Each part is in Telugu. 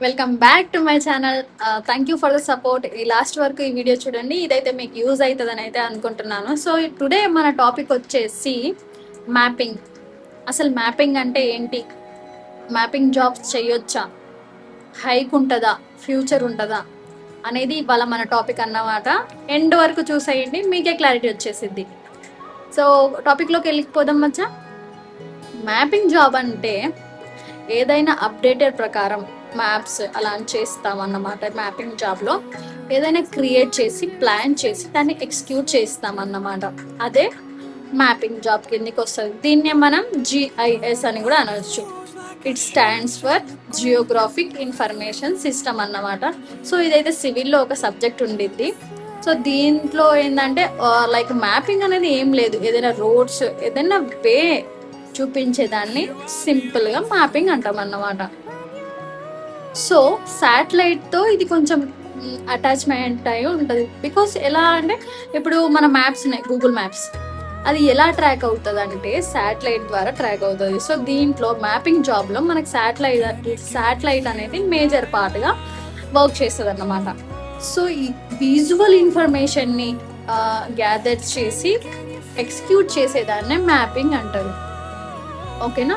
Welcome back to my channel. Thank you for the support. ఈ లాస్ట్ వరకు ఈ వీడియో చూడండి, ఇదైతే మీకు యూజ్ అవుతుందని అయితే అనుకుంటున్నాను. సో టుడే మన టాపిక్ వచ్చేసి మ్యాపింగ్. అసలు మ్యాపింగ్ అంటే ఏంటి, మ్యాపింగ్ జాబ్స్ చేయొచ్చా, హైక్ ఉంటుందా, ఫ్యూచర్ ఉంటుందా అనేది ఇవాళ మన టాపిక్ అన్నమాట. ఎండ్ వరకు చూసేయండి, మీకే క్లారిటీ వచ్చేసిద్ది. సో టాపిక్లోకి వెళ్ళిపోదాం మచ్చా. మ్యాపింగ్ జాబ్ అంటే ఏదైనా అప్డేటెడ్ ప్రకారం మ్యాప్స్ అలా చేస్తామన్నమాట. మ్యాపింగ్ జాబ్లో ఏదైనా క్రియేట్ చేసి ప్లాన్ చేసి దాన్ని ఎగ్జిక్యూట్ చేస్తామన్నమాట. అదే మ్యాపింగ్ జాబ్ కిందకి వస్తుంది. దీన్నే మనం GIS అని కూడా అనవచ్చు. It stands for Geographic information system అన్నమాట. సో ఇదైతే సివిల్లో ఒక సబ్జెక్ట్ ఉండిద్ది. సో దీంట్లో ఏంటంటే లైక్ మ్యాపింగ్ అనేది ఏం లేదు, ఏదైనా రోడ్స్ ఏదైనా వే చూపించేదాన్ని సింపుల్గా మ్యాపింగ్ అంటాం అన్నమాట. సో శాటిలైట్తో ఇది కొంచెం అటాచ్మెంట్ అయి ఉంటుంది. బికాస్ ఎలా అంటే ఇప్పుడు మన మ్యాప్స్ ఉన్నాయి, గూగుల్ మ్యాప్స్, అది ఎలా ట్రాక్ అవుతుంది అంటే శాటిలైట్ ద్వారా ట్రాక్ అవుతుంది. సో దీంట్లో మ్యాపింగ్ జాబ్లో మనకి శాటిలైట్ అనేది మేజర్ పార్ట్గా వర్క్ చేస్తుంది అన్నమాట. సో ఈ విజువల్ ఇన్ఫర్మేషన్ని గ్యాదర్ చేసి ఎగ్జిక్యూట్ చేసేదాన్నే మ్యాపింగ్ అంటారు. ఓకేనా.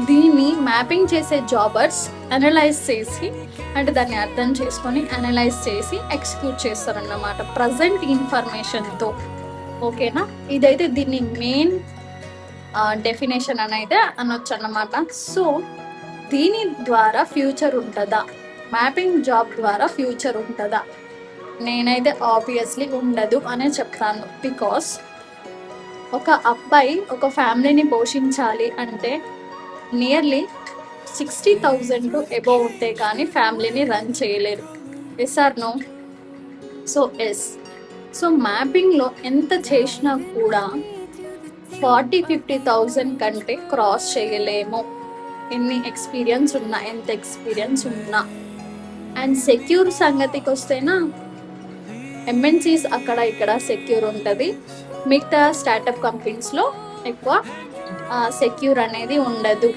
దీన్ని మ్యాపింగ్ చేసే జాబర్స్ అనలైజ్ చేసి, అంటే దాన్ని అర్థం చేసుకొని అనలైజ్ చేసి ఎగ్జిక్యూట్ చేస్తారన్నమాట ప్రజెంట్ ఇన్ఫర్మేషన్తో. ఓకేనా. ఇదైతే దీన్ని మెయిన్ డెఫినేషన్ అని అయితే అనొచ్చు అన్నమాట. సో దీని ద్వారా ఫ్యూచర్ ఉంటుందా, మ్యాపింగ్ జాబ్ ద్వారా ఫ్యూచర్ ఉంటుందా? నేనైతే ఆబ్వియస్లీ ఉండదు అనే చెప్తాను. బికాస్ ఒక అబ్బాయి ఒక ఫ్యామిలీని పోషించాలి అంటే నియర్లీ 60,000 టు అబోవ్ ఉంటే కానీ ఫ్యామిలీని రన్ చేయలేరు. Yes or no? So yes. So మ్యాపింగ్లో ఎంత చేసినా కూడా 40-50,000 కంటే క్రాస్ చేయలేము, ఎన్ని ఎక్స్పీరియన్స్ ఉన్నా, ఎంత ఎక్స్పీరియన్స్ ఉన్నా. అండ్ సెక్యూర్ సంగతికి వస్తేనా, MNCs అక్కడ ఇక్కడ సెక్యూర్ ఉంటుంది, మిగతా స్టార్టప్ కంపెనీస్లో ఎక్కువ సెక్యూర్ అనేది ఉండదు.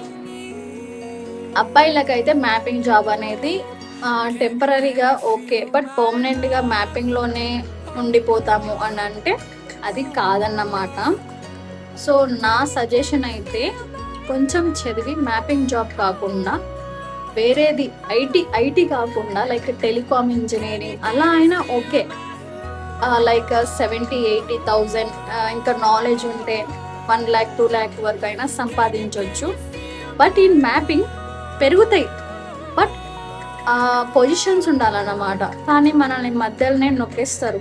అబ్బాయిలకైతే మ్యాపింగ్ జాబ్ అనేది టెంపరీగా ఓకే, బట్ పర్మనెంట్గా మ్యాపింగ్లోనే ఉండిపోతాము అని అంటే అది కాదన్నమాట. సో నా సజెషన్ అయితే కొంచెం చదివి మ్యాపింగ్ జాబ్ కాకుండా వేరేది ఐటీ కాకుండా లైక్ టెలికామ్ ఇంజనీరింగ్ అలా అయినా ఓకే, లైక్ 70,000-80,000 ఇంకా నాలెడ్జ్ ఉంటే 1 lakh 2 lakh వరకు అయినా సంపాదించవచ్చు. బట్ ఈ మ్యాపింగ్ పెరుగుతాయి, బట్ పొజిషన్స్ ఉండాలన్నమాట. కానీ మనల్ని మధ్యలోనే నొక్కేస్తారు.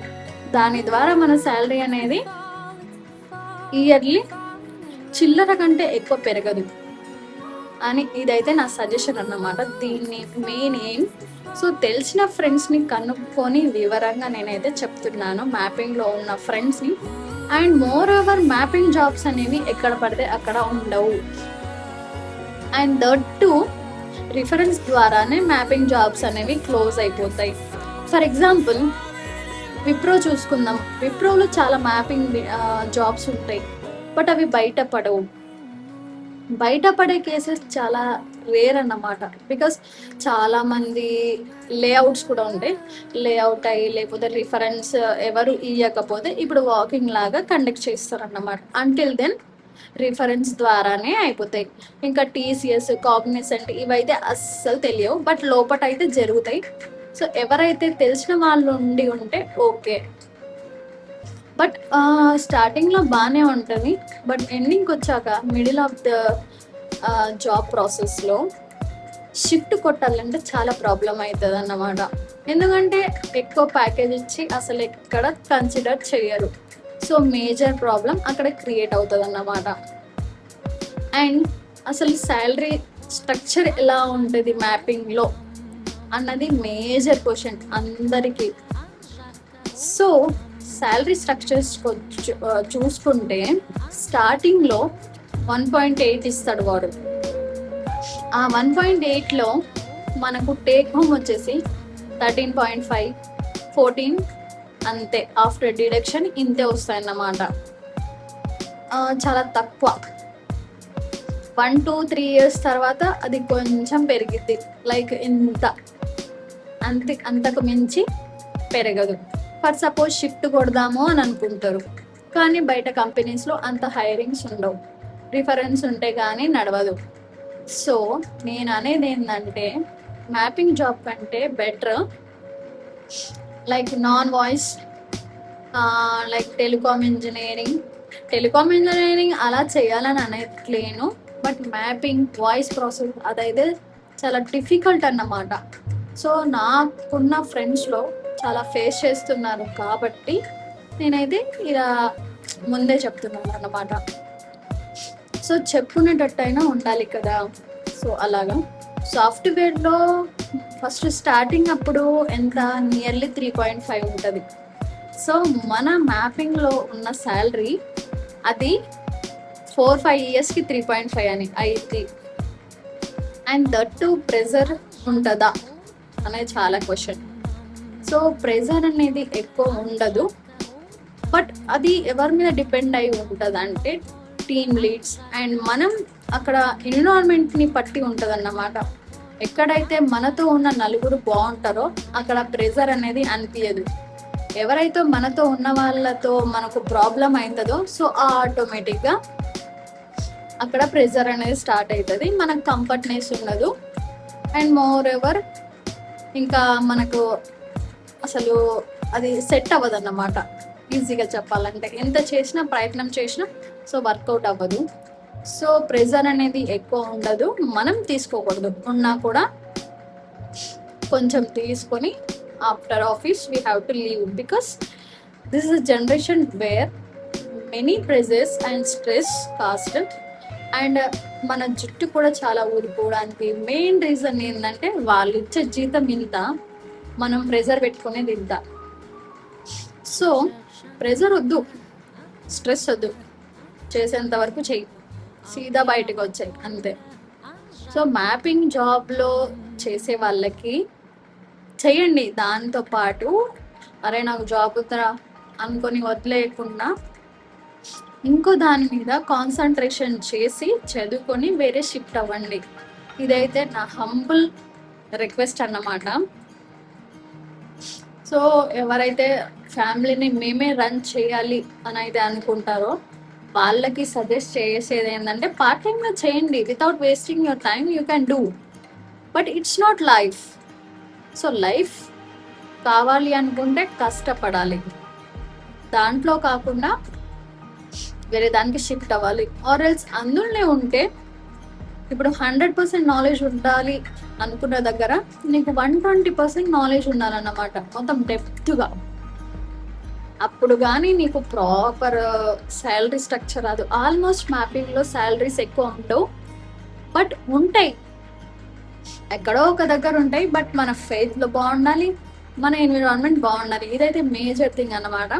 దాని ద్వారా మన శాలరీ అనేది ఇయర్లీ చిల్లర కంటే ఎక్కువ పెరగదు అని ఇదైతే నా సజెషన్ అన్నమాట. దీన్ని మెయిన్ ఏం, సో తెలిసిన ఫ్రెండ్స్ని కనుక్కొని వివరంగా నేనైతే చెప్తున్నాను, మ్యాపింగ్లో ఉన్న ఫ్రెండ్స్ని. And more over mapping jobs అనేవి ఎక్కడ పడితే అక్కడ ఉండవు. అండ్ దట్ టు రిఫరెన్స్ ద్వారానే మ్యాపింగ్ జాబ్స్ అనేవి క్లోజ్ అయిపోతాయి. ఫర్ ఎగ్జాంపుల్ విప్రో చూసుకుందాం. విప్రోలో చాలా మ్యాపింగ్ జాబ్స్ ఉంటాయి, బట్ అవి బయటపడే కేసెస్ చాలా రేర్ అన్నమాట. బికాస్ చాలామంది లేఅవుట్స్ కూడా ఉంటాయి, లేఅవుట్ అయ్యి లేకపోతే రిఫరెన్స్ ఎవరు ఇవ్వకపోతే ఇప్పుడు వాకింగ్ లాగా కండక్ట్ చేస్తారన్నమాట. అంటిల్ దెన్ రిఫరెన్స్ ద్వారానే అయిపోతాయి. ఇంకా TCS, కాగ్నిసెంట్ ఇవైతే అస్సలు తెలియవు, బట్ లోపట అయితే జరుగుతాయి. సో ఎవరైతే తెలిసిన వాళ్ళు ఉండి ఉంటే ఓకే, బట్ స్టార్టింగ్లో బాగానే ఉంటుంది, బట్ ఎండింగ్కి వచ్చాక మిడిల్ ఆఫ్ ద జాబ్ ప్రాసెస్లో షిఫ్ట్ కొట్టాలంటే చాలా ప్రాబ్లం అవుతుంది అన్నమాట. ఎందుకంటే ఎక్కువ ప్యాకేజ్ ఇచ్చి అసలు ఎక్కడ కన్సిడర్ చేయరు. సో మేజర్ ప్రాబ్లం అక్కడ క్రియేట్ అవుతుంది అన్నమాట. అండ్ అసలు శాలరీ స్ట్రక్చర్ ఎలా ఉంటుంది మ్యాపింగ్లో అన్నది మేజర్ క్వశ్చన్ అందరికీ. సో శాలరీ స్ట్రక్చర్స్ చూసుకుంటే స్టార్టింగ్లో 1.8 ఇస్తాడు వాడు. ఆ 1.8లో మనకు టేక్ హోమ్ వచ్చేసి 13.5, 14 అంతే. ఆఫ్టర్ డిడక్షన్ ఇంతే వస్తాయన్నమాట. చాలా తక్కువ. 1 to 3 years తర్వాత అది కొంచెం పెరిగిద్ది, లైక్ ఇంత అంతకు మించి పెరగదు. ఫర్ సపోజ్ షిఫ్ట్ కొడదాము అని అనుకుంటారు, కానీ బయట కంపెనీస్లో అంత హైరింగ్స్ ఉండవు, రిఫరెన్స్ ఉంటే కానీ నడవదు. సో నేను అనేది ఏంటంటే మ్యాపింగ్ జాబ్ కంటే better like non voice, like telecom engineering అలా చేయాలని అనట్లేను. బట్ మ్యాపింగ్ వాయిస్ ప్రాసెస్ అదైతే చాలా డిఫికల్ట్ అన్నమాట. సో నాకున్న ఫ్రెండ్స్లో చాలా ఫేస్ చేస్తున్నారు కాబట్టి నేనైతే ఇలా ముందే చెప్తున్నాను అన్నమాట. సో చెప్పుకునేటట్టయినా ఉండాలి కదా. సో అలాగా సాఫ్ట్వేర్లో ఫస్ట్ స్టార్టింగ్ అప్పుడు ఎంత నియర్లీ 3.5 ఉంటుంది. సో మన మ్యాపింగ్లో ఉన్న శాలరీ అది 4-5 ఇయర్స్కి 3.5 అని అయింది. అండ్ దట్ టు ప్రెజర్ ఉంటుందా అనేది చాలా క్వశ్చన్. సో ప్రెజర్ అనేది ఎక్కువ ఉండదు, బట్ అది ఎవరి మీద డిపెండ్ అయి ఉంటుంది అంటే టీమ్ లీడ్స్ అండ్ మనం అక్కడ ఎన్విరాన్మెంట్ని పట్టి ఉంటుంది అన్నమాట. ఎక్కడైతే మనతో ఉన్న నలుగురు బాగుంటారో అక్కడ ప్రెజర్ అనేది అనిపించదు. ఎవరైతే మనతో ఉన్న వాళ్ళతో మనకు ప్రాబ్లం అవుతుందో సో ఆటోమేటిక్గా అక్కడ ప్రెజర్ అనేది స్టార్ట్ అవుతుంది, మనకు కంఫర్ట్నెస్ ఉండదు. అండ్ మోర్ ఎవర్ ఇంకా మనకు అసలు అది సెట్ అవ్వదు అన్నమాట. ఈజీగా చెప్పాలంటే ఎంత చేసినా ప్రయత్నం చేసినా సో వర్కౌట్ అవ్వదు. సో ప్రెజర్ అనేది ఎక్కువ ఉండదు, మనం తీసుకోకూడదు. ఉన్నా కూడా కొంచెం తీసుకొని after office we have to leave, because this is a generation wear many pressures and stress cost. And మన జుట్టు కూడా చాలా ఊడిపోవడానికి మెయిన్ రీజన్ ఏంటంటే వాళ్ళు ఇచ్చే జీతం ఇంత, మనం ప్రెజర్ పెట్టుకునేది ఇంత. సో ప్రెజర్ వద్దు, స్ట్రెస్ వద్దు, చేసేంత వరకు చెయ్యి, సీదా బయటకు వచ్చాయి అంతే. సో మ్యాపింగ్ జాబ్లో చేసే వాళ్ళకి చెయ్యండి, దాంతో పాటు అరే నాకు జాబ్ ఉందరా అనుకొని వదిలేయకుండా ఇంకో దాని మీద కాన్సన్ట్రేషన్ చేసి చదువుకొని వేరే షిఫ్ట్ అవ్వండి. ఇదైతే నా హంబుల్ రిక్వెస్ట్ అన్నమాట. సో ఎవరైతే ఫ్యామిలీని మేమే రన్ చేయాలి అని అయితే అనుకుంటారో వాళ్ళకి సజెస్ట్ చేసేది ఏంటంటే పార్ట్ టైంగా చేయండి, without wasting your time you can do, but it's not life. So life కావాలి అనుకుంటే కష్టపడాలి, దాంట్లో కాకుండా వేరే దానికి షిఫ్ట్ అవ్వాలి. ఆర్ ఎల్స్ అందులోనే ఉంటే ఇప్పుడు 100% నాలెడ్జ్ ఉండాలి అనుకున్న దగ్గర నీకు 120% నాలెడ్జ్ ఉండాలన్నమాట, మొత్తం డెప్త్గా. అప్పుడు కానీ నీకు ప్రాపర్ శాలరీ స్ట్రక్చర్ రాదు. ఆల్మోస్ట్ మ్యాపింగ్లో శాలరీస్ ఎక్కువ ఉండవు, బట్ ఉంటాయి, ఎక్కడో ఒక దగ్గర ఉంటాయి. బట్ మన ఫెయిత్లో బాగుండాలి, మన ఎన్విరాన్మెంట్ బాగుండాలి, ఇదైతే మేజర్ థింగ్ అన్నమాట.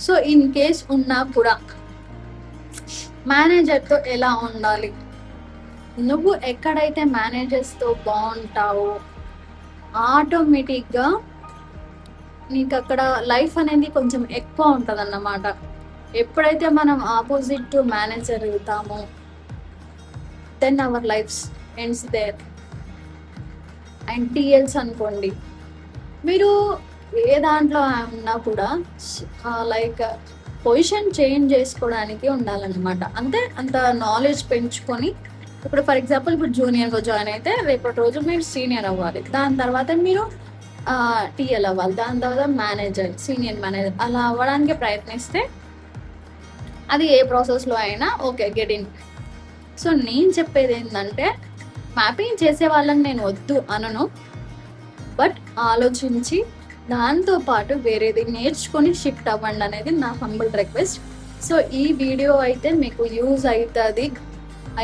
సో ఇన్ కేస్ ఉన్నా కూడా మేనేజర్తో ఎలా ఉండాలి, నువ్వు ఎక్కడైతే మేనేజర్స్తో బాగుంటావో ఆటోమేటిక్గా నీకు అక్కడ లైఫ్ అనేది కొంచెం ఎక్కువ ఉంటుంది అన్నమాట. ఎప్పుడైతే మనం ఆపోజిట్ టు మేనేజర్ వెళ్తామో then our lifes ends there. And TLs అనుకోండి, మీరు ఏ దాంట్లో ఉన్నా కూడా లైక్ పొజిషన్ చేంజ్ చేసుకోవడానికి ఉండాలన్నమాట. అంత నాలెడ్జ్ పెంచుకొని ఇప్పుడు ఫర్ ఎగ్జాంపుల్ ఇప్పుడు జూనియర్గా జాయిన్ అయితే రేపటి రోజు మీరు సీనియర్ అవ్వాలి, దాని తర్వాత మీరు టీఎల్ అవ్వాలి, దాని తర్వాత మేనేజర్, సీనియర్ మేనేజర్, అలా అవ్వడానికి ప్రయత్నిస్తే అది ఏ ప్రాసెస్లో అయినా ఓకే గెట్ ఇన్. సో నేను చెప్పేది ఏంటంటే మ్యాపింగ్ చేసే వాళ్ళని నేను వద్దు అనను, బట్ ఆలోచించి దాంతోపాటు వేరేది నేర్చుకొని షిఫ్ట్ అవ్వండి అనేది నా హంబుల్ రిక్వెస్ట్. సో ఈ వీడియో అయితే మీకు యూజ్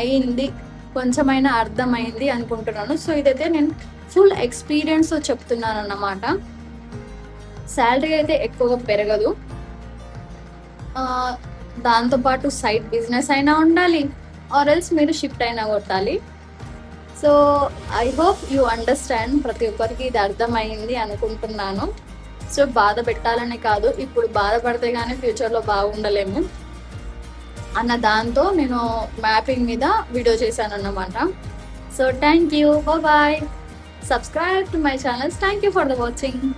అయింది, కొంచెమైనా అర్థమైంది అనుకుంటున్నాను. సో ఇదైతే నేను ఫుల్ ఎక్స్పీరియన్స్తో చెప్తున్నాను అన్నమాట. శాలరీ అయితే ఎక్కువగా పెరగదు, దాంతోపాటు సైడ్ బిజినెస్ అయినా ఉండాలి, ఆర్ ఎల్స్ మీరు షిఫ్ట్ అయినా కొట్టాలి. So I hope you understand, ప్రతి ఒక్కరికి ఇది అర్థమైంది అనుకుంటున్నాను. సో బాధ పెట్టాలనే కాదు, ఇప్పుడు బాధపడితే కానీ ఫ్యూచర్లో బాగుండలేము అన్న దాంతో నేను మ్యాపింగ్ మీద వీడియో చేశాను అన్నమాట. So thank you, bye. subscribe to my channels. Thank you for the watching.